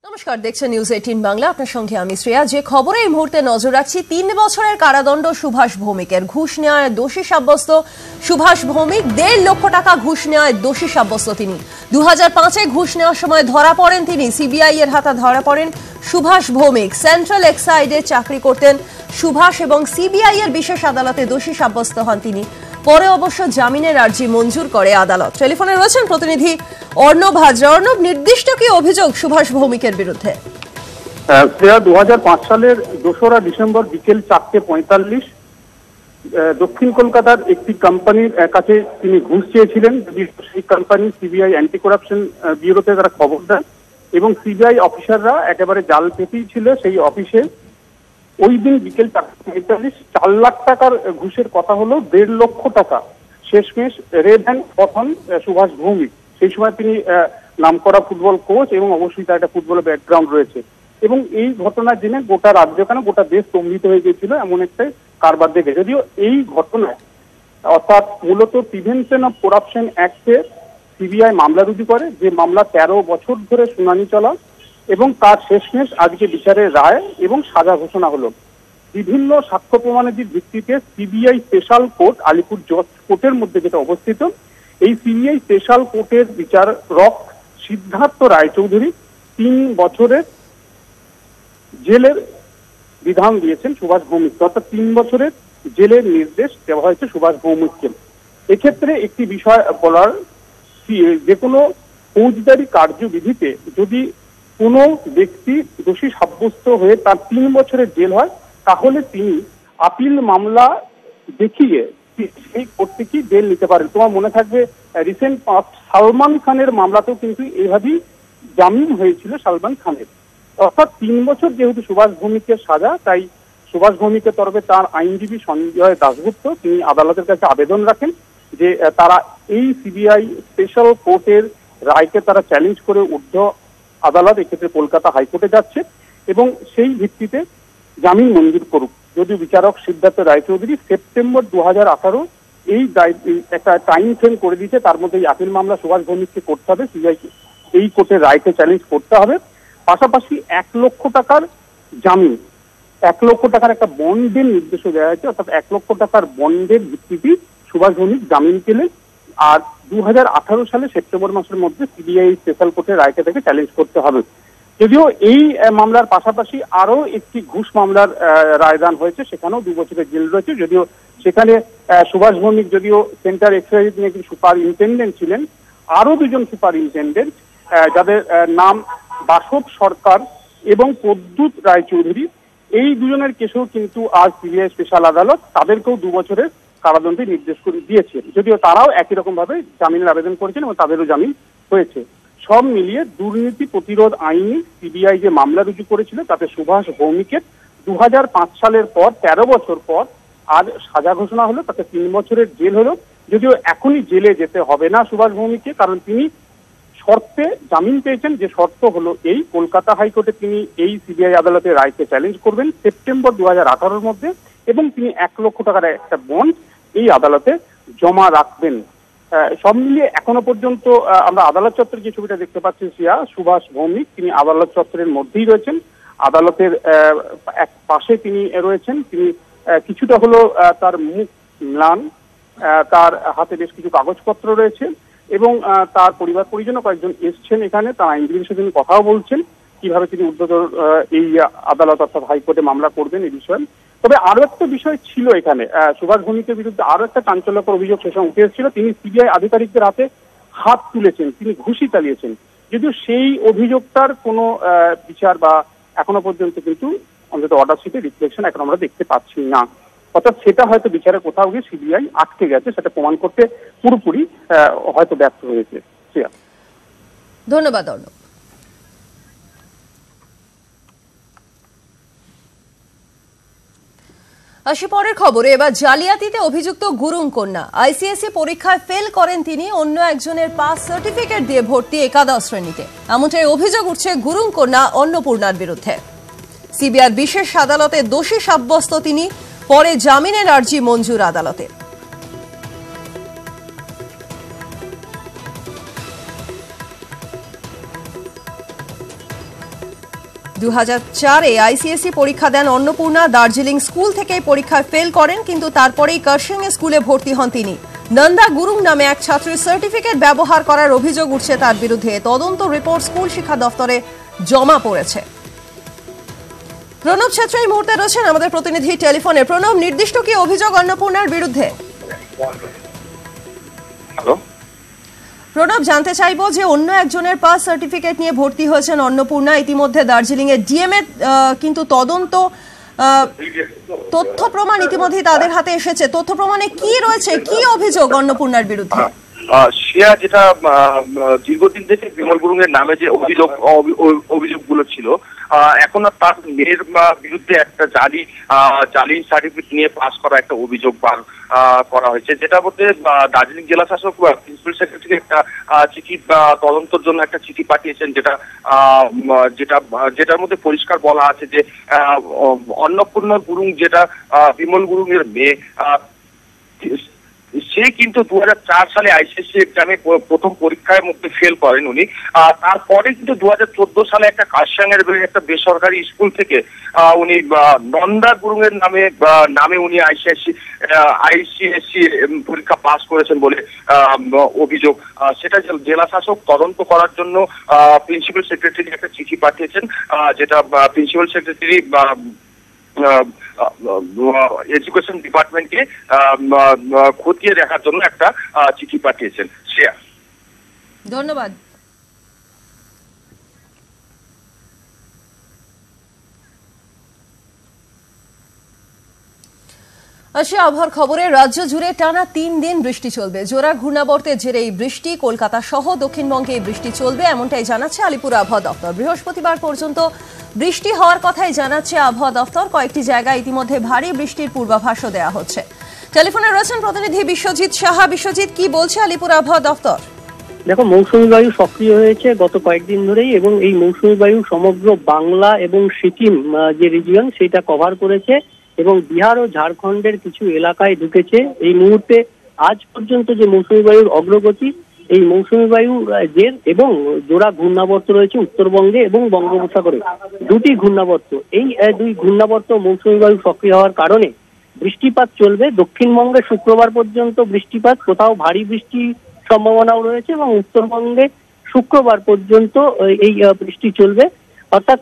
নমস্কার, দেখছেন নিউজ 18 বাংলা। আপনার সঙ্গে আমি শ্রেয়া। যে খবরে এই মুহূর্তে নজর রাখছি, 3 বছরের কারাদণ্ড সুভাষ ভৌমিকের। ঘুষ নেওয়ায় দোষী সাব্যস্ত সুভাষ ভৌমিক। 1.5 লক্ষ টাকা ঘুষ নেওয়ায় দোষী সাব্যস্ত তিনি। 2005-এ ঘুষ নেওয়ার সময় ধরা পড়েন তিনি। সিবিআই এর হাতে ধরা পড়েন সুভাষ ভৌমিক। সেন্ট্রাল এক্সাইডে চাকরি করতেন সুভাষ এবং সিবিআই এর বিশেষ আদালতে দোষী সাব্যস্ত হন তিনি। পরে অবশ্য জামিনের আর্জি মঞ্জুর করে আদালত। টেলিফোনে রয়েছেন প্রতিনিধি অর্ণব হাজরা। অর্ণব, নির্দিষ্ট কি অভিযোগ সুভাষ ভৌমিকের বিরুদ্ধে? 2005 সালের 2রা ডিসেম্বর বিকেল 4:45 দক্ষিণ কলকাতার একটি কোম্পানির কাছে তিনি ঘুষ চেয়েছিলেন। সেই কোম্পানি সিবিআই অ্যান্টি করাপশন ব্যুরোতে তারা খবর দেয় এবং সিবিআই অফিসাররা একেবারে জাল পেতেই ছিল সেই অফিসে। ওই দিন বিকেল 4:45 4 লাখ টাকার ঘুষের কথা হলো। 1.5 লক্ষ টাকা শেষমেশ রেড হ্যান্ড প্রথম সুভাষ ভৌমিক। সেই সময় তিনি নামকরা ফুটবল কোচ এবং অবশ্যই তার একটা ফুটবলের ব্যাকগ্রাউন্ড রয়েছে। এবং এই ঘটনা জেনে গোটা রাজ্য কেন গোটা দেশ স্তম্ভিত হয়ে গিয়েছিল, এমন একটা কারবার দেখে। যদিও এই ঘটনায় অর্থাৎ মূলত প্রিভেনশন অফ করাপশন অ্যাক্টে সিবিআই মামলা রুজু করে, যে মামলা 13 বছর ধরে শুনানি চলা এবং তার শেষমেশ আজকে বিচারের রায় এবং সাজা ঘোষণা হলো। বিভিন্ন সাক্ষ্য প্রমাণের ভিত্তিতে সিবিআই স্পেশাল কোর্ট আলিপুর জজ কোর্টের মধ্যে যেটা অবস্থিত, এই সিবিআই স্পেশাল কোর্টের বিচারক সিদ্ধার্থ রায়চৌধুরী 3 বছরের জেলের বিধান দিয়েছেন সুভাষ ভৌমিক। অর্থাৎ 3 বছরের জেলের নির্দেশ দেওয়া হয়েছে সুভাষ ভৌমিককে। এক্ষেত্রে একটি বিষয় বলার, যে কোনো ফৌজদারি কার্যবিধিতে যদি কোনো ব্যক্তি দোষী সাব্যস্ত হয়ে তার 3 বছরের জেল হয়, তাহলে তিনি আপিল মামলা দেখিয়ে সেই কোর্ট থেকে জেল নিতে পারেন। তোমার মনে থাকবে রিসেন্ট সালমান খানের মামলাতেও কিন্তু এইভাবেই জামিন হয়েছিল সালমান খানের। অর্থাৎ 3 বছর যেহেতু সুভাষ ভৌমিকের সাজা, তাই সুভাষ ভৌমিকের তরফে তার আইনজীবী সঞ্জয় দাশগুপ্ত তিনি আদালতের কাছে আবেদন রাখেন যে তারা এই সিবিআই স্পেশাল কোর্টের রায়কে তারা চ্যালেঞ্জ করে ঊর্ধ্ব আদালত, এক্ষেত্রে কলকাতা হাইকোর্টে যাচ্ছে এবং সেই ভিত্তিতে জামিন মঞ্জুর করুক। যদিও বিচারক সিদ্ধার্থ রায়চৌধুরী সেপ্টেম্বর 2018 এই একটা টাইম ফ্রেম করে দিয়েছে, তার মধ্যে এই আপিল মামলা সুভাষ ভৌমিককে করতে হবে, সিবিআইকে এই কোর্টের রায়কে চ্যালেঞ্জ করতে হবে। পাশাপাশি 1 লক্ষ টাকার জামিন, 1 লক্ষ টাকার একটা বন্ডের নির্দেশও দেওয়া হয়েছে। অর্থাৎ 1 লক্ষ টাকার বন্ডের ভিত্তিতে সুভাষ ভৌমিক জামিন পেলেন। আর 2018 সালে সেপ্টেম্বর মাসের মধ্যে সিবিআই স্পেশাল কোর্টের রায়কে থেকে চ্যালেঞ্জ করতে হবে। যদিও এই মামলার পাশাপাশি আরো একটি ঘুষ মামলার রায়দান হয়েছে, সেখানেও 2 বছরের জেল রয়েছে। যদিও সেখানে সুভাষ ভৌমিক যদিও সেন্টার এক্সাইজ নিয়ে সুপারিনটেন্ডেন্ট ছিলেন, আরো 2জন সুপারিনটেন্ডেন্ট যাদের নাম বাসব সরকার এবং প্রদ্যুৎ রায়চৌধুরী, এই 2জনের কেসেও কিন্তু আজ সিবিআই স্পেশাল আদালত তাদেরকেও 2 বছরের কারাদণ্ডের নির্দেশ করে দিয়েছে। যদিও তারাও একই রকম ভাবে জামিনের আবেদন করেছেন এবং তাদেরও জামিন হয়েছে। সব মিলিয়ে দুর্নীতি প্রতিরোধ আইনে সিবিআই যে মামলা রুজু করেছিল তাতে সুভাষ ভৌমিকের 2005 সালের পর 13 বছর পর আজ সাজা ঘোষণা হলো, তাতে 3 বছরের জেল হলো। যদিও এখনই জেলে যেতে হবে না সুভাষ ভৌমিককে, কারণ তিনি শর্তে জামিন পেয়েছেন। যে শর্ত হলো এই, কলকাতা হাইকোর্টে তিনি এই সিবিআই আদালতের রায়কে চ্যালেঞ্জ করবেন সেপ্টেম্বর 2018-র মধ্যে এবং তিনি 1 লক্ষ টাকার একটা বন্ড এই আদালতে জমা রাখবেন। সব মিলিয়ে এখনো পর্যন্ত আমরা আদালত চত্বরে যে ছবিটা দেখতে পাচ্ছি, সুভাষ ভৌমিক তিনি আদালত চত্বরের মধ্যেই রয়েছেন। আদালতের এক পাশে তিনি রয়েছেন। তিনি কিছুটা হলো তার মুখ ম্লান, তার হাতে বেশ কিছু কাগজপত্র রয়েছে এবং তার পরিবার পরিজনও কয়েকজন এসছেন এখানে। তার আইনজীবীর সাথে তিনি কথাও বলছেন কিভাবে তিনি ঊর্ধ্বতর এই আদালত অর্থাৎ হাইকোর্টে মামলা করবেন এই বিষয়ে। তবে আরো একটা বিষয় ছিল এখানে, সুভাষ ভৌমিকের বিরুদ্ধে আরো একটা চাঞ্চল্যকর অভিযোগ সে সময় উঠে এসেছিল। তিনি সিবিআই আধিকারিকদের হাতে হাত তুলেছেন, তিনি ঘুষি চালিয়েছেন। যদিও সেই অভিযোগটার কোনো বিচার বা এখনো পর্যন্ত কিন্তু অন্তত অর্ডার শিটে রিফ্লেকশন এখন আমরা দেখতে পাচ্ছি না। অর্থাৎ সেটা হয়তো বিচারে কোথাও গিয়ে সিবিআই আটকে গেছে, সেটা প্রমাণ করতে পুরোপুরি হয়তো ব্যর্থ হয়েছে। ধন্যবাদ অর্ণব। আসি পরের খবরে। এবার জালিয়াতিতে অভিযুক্ত গুরুং কন্যা। আইসিএসসি পরীক্ষায় ফেল করেন তিনি, অন্য একজনের পাস সার্টিফিকেট দিয়ে ভর্তি একাদশ শ্রেণীতে। এমনটাই অভিযোগ উঠছে গুরুং কন্যা অন্নপূর্ণার বিরুদ্ধে। সিবিআই বিশেষ আদালতে দোষী সাব্যস্ত তিনি, পরে জামিনের আর্জি মঞ্জুর আদালতে। 2004-এ আইসিএসই পরীক্ষা দেন অন্নপূর্ণা। দার্জিলিং স্কুল থেকে পরীক্ষায় ফেল করেন, কিন্তু তারপরেই কার্শিয়াং স্কুলে ভর্তি হন তিনি। নন্দা গুরুং নামে এক ছাত্রীর সার্টিফিকেট ব্যবহার করার অভিযোগ উঠছে তার বিরুদ্ধে। তদন্ত রিপোর্ট স্কুল শিক্ষা দফতরে জমা পড়েছে। প্রণব ছেত্র এই মুহূর্তে রয়েছেন আমাদের প্রতিনিধি টেলিফোনে। প্রণব, নির্দিষ্ট কি অভিযোগ অন্নপূর্ণার বিরুদ্ধে? হ্যালো প্রণব, জানতে চাইবো যে অন্য একজনের পাস সার্টিফিকেট নিয়ে ভর্তি হয়েছেন অন্নপূর্ণা। ইতিমধ্যে দার্জিলিং এর ডিএমএ কিন্তু তদন্ত তথ্য প্রমাণ ইতিমধ্যে তাদের হাতে এসেছে। তথ্য প্রমাণে কি রয়েছে, কি অভিযোগ অন্নপূর্ণার বিরুদ্ধে? শিয়া যেটা দীর্ঘদিন থেকে বিমল গুরুং এর নামে যে অভিযোগগুলো ছিল, এখন তার মেয়ের বিরুদ্ধে একটা জালি সার্টিফিকেট নিয়ে পাস করা একটা অভিযোগ করা হয়েছে, যেটা বলতে দার্জিলিং জেলা শাসক প্রিন্সিপাল সেক্রেটারি একটা চিঠি তদন্তের জন্য একটা চিঠি পাঠিয়েছেন, যেটার মধ্যে পরিষ্কার বলা আছে যে অন্নপূর্ণা গুরুং যেটা বিমল গুরুং এর মেয়ে, সে কিন্তু 2004 সালে আইসিএসসি এক্সামে প্রথম পরীক্ষার মধ্যে ফেল করেন উনি। তারপরে কিন্তু 2014 সালে একটা কার্শিয়াং এর একটা বেসরকারি স্কুল থেকে উনি নন্দা গুরুং এর নামে উনি আইসিএসসি পরীক্ষা পাস করেছেন বলে অভিযোগ। সেটা জেলা শাসক তদন্ত করার জন্য প্রিন্সিপাল সেক্রেটারি একটা চিঠি পাঠিয়েছেন, যেটা প্রিন্সিপাল সেক্রেটারি এডুকেশন ডিপার্টমেন্টকে খতিয়ে দেখার জন্য একটা চিঠি পাঠিয়েছেন। শ্রেয়া, ধন্যবাদ। আসি আবহাওয়ার খবরে। রাজ্য জুড়ে টানা 3 দিন বৃষ্টি চলবে। জোড়া ঘূর্ণাবর্তের জেরে এই বৃষ্টি, কলকাতা সহ দক্ষিণবঙ্গে এই বৃষ্টি চলবে, এমনটাই জানাচ্ছে আলিপুর আবহাওয়া দপ্তর। বৃহস্পতিবার পর্যন্ত বৃষ্টি হওয়ার কথাই জানাচ্ছে আবহাওয়া দপ্তর। কয়েকটি জায়গায় ইতিমধ্যে ভারী বৃষ্টির পূর্বাভাসও দেওয়া হচ্ছে। টেলিফোনে রয়েছেন প্রতিনিধি বিশ্বজিৎ সাহা। বিশ্বজিৎ, কি বলছে আলিপুর আবহাওয়া দপ্তর? দেখো, মৌসুমী বায়ু সক্রিয় হয়েছে গত কয়েকদিন ধরেই, এবং এই মৌসুমী বায়ু সমগ্র বাংলা এবং সিকিম যে রিজিয়ন সেটা কভার করেছে, এবং বিহার ও ঝাড়খণ্ডের কিছু এলাকায় ঢুকেছে। এই মুহূর্তে আজ পর্যন্ত যে মৌসুমী বায়ুর অগ্রগতি, এই মৌসুমী বায়ু জের এবং জোড়া ঘূর্ণাবর্ত রয়েছে উত্তরবঙ্গে এবং বঙ্গোপসাগরে, দুটি ঘূর্ণাবর্ত। এই দুই ঘূর্ণাবর্ত মৌসুমী বায়ু সক্রিয় হওয়ার কারণে বৃষ্টিপাত চলবে। দক্ষিণবঙ্গে শুক্রবার পর্যন্ত বৃষ্টিপাত, কোথাও ভারী বৃষ্টির সম্ভাবনাও রয়েছে, এবং উত্তরবঙ্গে শুক্রবার পর্যন্ত এই বৃষ্টি চলবে। অর্থাৎ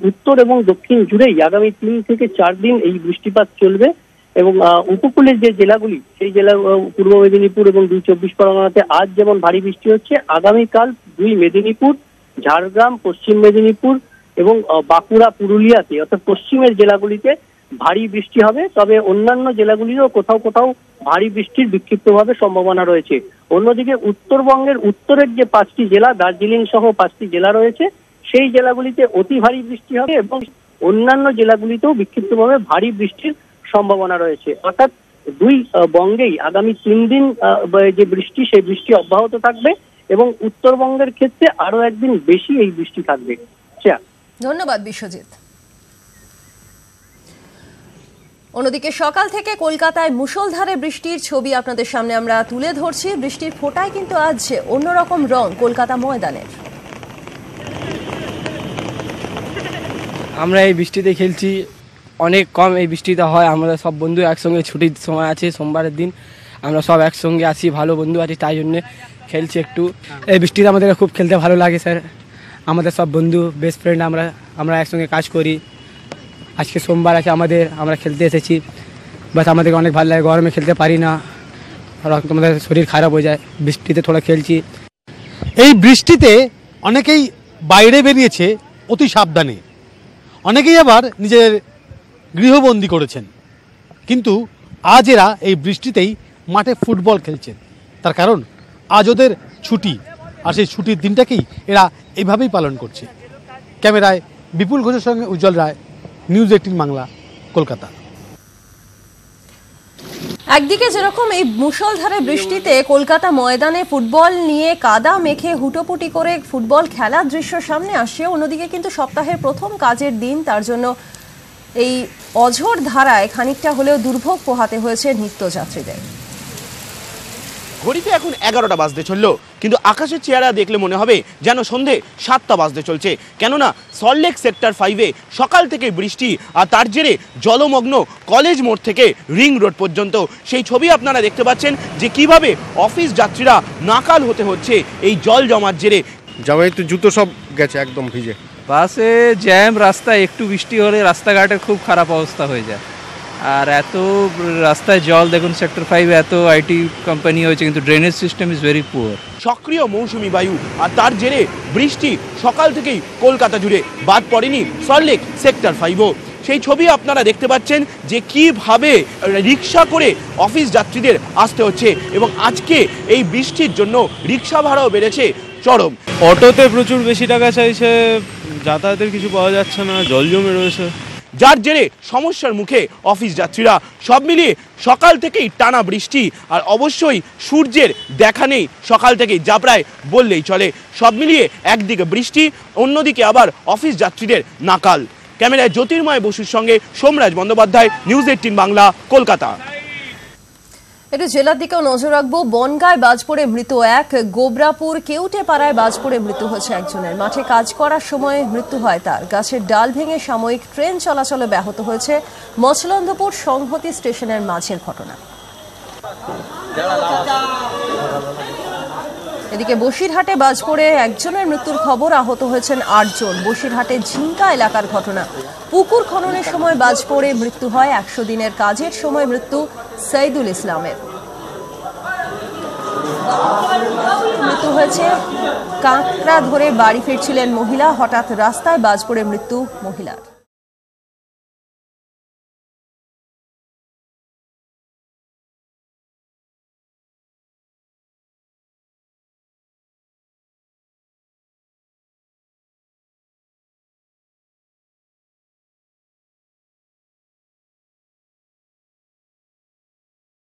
উত্তর এবং দক্ষিণ জুড়েই আগামী 3 থেকে 4 দিন এই বৃষ্টিপাত চলবে। এবং উপকূলের যে জেলাগুলি, সেই জেলা পূর্ব মেদিনীপুর এবং 2 চব্বিশ পরগনাতে আজ যেমন ভারী বৃষ্টি হচ্ছে, আগামীকাল 2 মেদিনীপুর, ঝাড়গ্রাম, পশ্চিম মেদিনীপুর এবং বাঁকুড়া, পুরুলিয়াতে অর্থাৎ পশ্চিমের জেলাগুলিতে ভারী বৃষ্টি হবে। তবে অন্যান্য জেলাগুলিরও কোথাও কোথাও ভারী বৃষ্টির বিক্ষিপ্তভাবে সম্ভাবনা রয়েছে। অন্যদিকে উত্তরবঙ্গের উত্তরের যে 5টি জেলা, দার্জিলিং সহ 5টি জেলা রয়েছে, সেই জেলাগুলিতে অতি ভারী বৃষ্টি হবে, এবং অন্যান্য জেলাগুলিতেও বিক্ষিপ্তভাবে ভারী বৃষ্টির সম্ভাবনা রয়েছে। অর্থাৎ দুই বঙ্গেই আগামী 3 দিন যে বৃষ্টি, সেই বৃষ্টি অব্যাহত থাকবে, এবং উত্তরবঙ্গের ক্ষেত্রে আরো একদিন বেশি এই বৃষ্টি থাকবে। ধন্যবাদ বিশ্বজিৎ। অন্যদিকে সকাল থেকে কলকাতায় মুষলধারে বৃষ্টির ছবি আপনাদের সামনে আমরা তুলে ধরছি। বৃষ্টির ফোঁটায় কিন্তু আজ অন্যরকম রং কলকাতা ময়দানের। আমরা এই বৃষ্টিতে খেলছি, অনেক কম এই বৃষ্টিতে হয়। আমরা সব বন্ধু একসঙ্গে, ছুটির সময় আছে সোমবারের দিন, আমরা সব একসঙ্গে আসি, ভালো বন্ধু আছি, তাই জন্যে খেলছি একটু। এই বৃষ্টিতে আমাদের খুব খেলতে ভালো লাগে স্যার। আমাদের সব বন্ধু, বেস্ট ফ্রেন্ড, আমরা একসঙ্গে কাজ করি। আজকে সোমবার আছে আমাদের, আমরা খেলতে এসেছি, বাট আমাদেরকে অনেক ভালো লাগে। গরমে খেলতে পারি না, আমাদের শরীর খারাপ হয়ে যায়। বৃষ্টিতে থোড়া খেলছি। এই বৃষ্টিতে অনেকেই বাইরে বেরিয়েছে অতি সাবধানে, অনেকেই আবার নিজের গৃহবন্দী করেছেন, কিন্তু আজ এরা এই বৃষ্টিতেই মাঠে ফুটবল খেলছেন। তার কারণ আজ ওদের ছুটি, আর সেই ছুটির দিনটাকেই এরা এইভাবেই পালন করছে। ক্যামেরায় বিপুল ঘোষের সঙ্গে উজ্জ্বল রায়, নিউজ 18 বাংলা, কলকাতা। একদিকে যেরকম এই মুষলধারে বৃষ্টিতে কলকাতা ময়দানে ফুটবল নিয়ে কাদা মেখে হুটোপুটি করে ফুটবল খেলার দৃশ্য সামনে আসে, অন্যদিকে কিন্তু সপ্তাহের প্রথম কাজের দিন, তার জন্য এই অঝোর ধারায় খানিকটা হলেও দুর্ভোগ পোহাতে হয়েছে নিত্যযাত্রীদের। ঘড়িতে এখন 11টা বাজতে চললো, কিন্তু আকাশের চেহারা দেখলে মনে হবে যেন সন্ধে 7টা বাজতে চলছে। কেননা সল্টলেক সেক্টর 5-এ সকাল থেকে বৃষ্টি, আর তার জেরে জলমগ্ন কলেজ মোড় থেকে রিং রোড পর্যন্ত। সেই ছবি আপনারা দেখতে পাচ্ছেন যে কিভাবে অফিস যাত্রীরা নাকাল হতে হচ্ছে এই জল জমার জেরে। জামাই তো জুতো সব গেছে একদম ভিজে। বাসে জ্যাম, রাস্তায় একটু বৃষ্টি হলে রাস্তাঘাটের খুব খারাপ অবস্থা হয়ে যায়। আর এত রাস্তায় জল, দেখুন সেক্টর 5 এত আইটি কোম্পানি হয়েছে কিন্তু drainage system is very poor. সক্রিয় মৌসুমি বায়ু আর তার জেরে বৃষ্টি সকাল থেকেই কলকাতা জুড়ে, বাদ পড়েনি সল্টলেক সেক্টর 5-ও। সেই ছবি আপনারা দেখতে পাচ্ছেন যে কিভাবে রিক্সা করে অফিস যাত্রীদের আসতে হচ্ছে, এবং আজকে এই বৃষ্টির জন্য রিক্সা ভাড়াও বেড়েছে চরম। অটোতে প্রচুর বেশি টাকা চাইছে, যাতায়াতের কিছু পাওয়া যাচ্ছে না, জল জমে রয়েছে, যার জেরে সমস্যার মুখে অফিস যাত্রীরা। সব মিলিয়ে সকাল থেকেই টানা বৃষ্টি, আর অবশ্যই সূর্যের দেখা নেই সকাল থেকেই, যা প্রায় বললেই চলে। সব মিলিয়ে একদিকে বৃষ্টি, অন্যদিকে আবার অফিস যাত্রীদের নাকাল। ক্যামেরায় জ্যোতির্ময় বসুর সঙ্গে সোমরাজ বন্দ্যোপাধ্যায়, নিউজ 18 বাংলা, কলকাতা। একটু জেলার দিকেও নজর রাখবো। বনগাঁয় বাজ পড়ে মৃত এক, গোবরাপুর কেউটে পাড়ায় বাজ পড়ে মৃত্যু হয়েছে একজনের। মাঠে কাজ করার সময় মৃত্যু হয় তার। গাছের ডাল ভেঙে সাময়িক ট্রেন চলাচলে ব্যাহত হয়েছে। মছলন্দপুর সংহতি স্টেশনের মাঝের ঘটনা। এদিকে বসিরহাটে বাজ পড়ে একজনের মৃত্যুর খবর, আহত হয়েছেন 8 জন। বসিরহাটে ঝিঙ্কা এলাকার ঘটনা। পুকুর খননের সময় বাজ পড়ে মৃত্যু হয়। 100 দিনের কাজের সময় মৃত্যু সাইদুল ইসলামের। মৃত্যু হয়েছে, কাঁকড়া ধরে বাড়ি ফিরছিলেন মহিলা, হঠাৎ রাস্তায় বাজ পড়ে মৃত্যু মহিলার।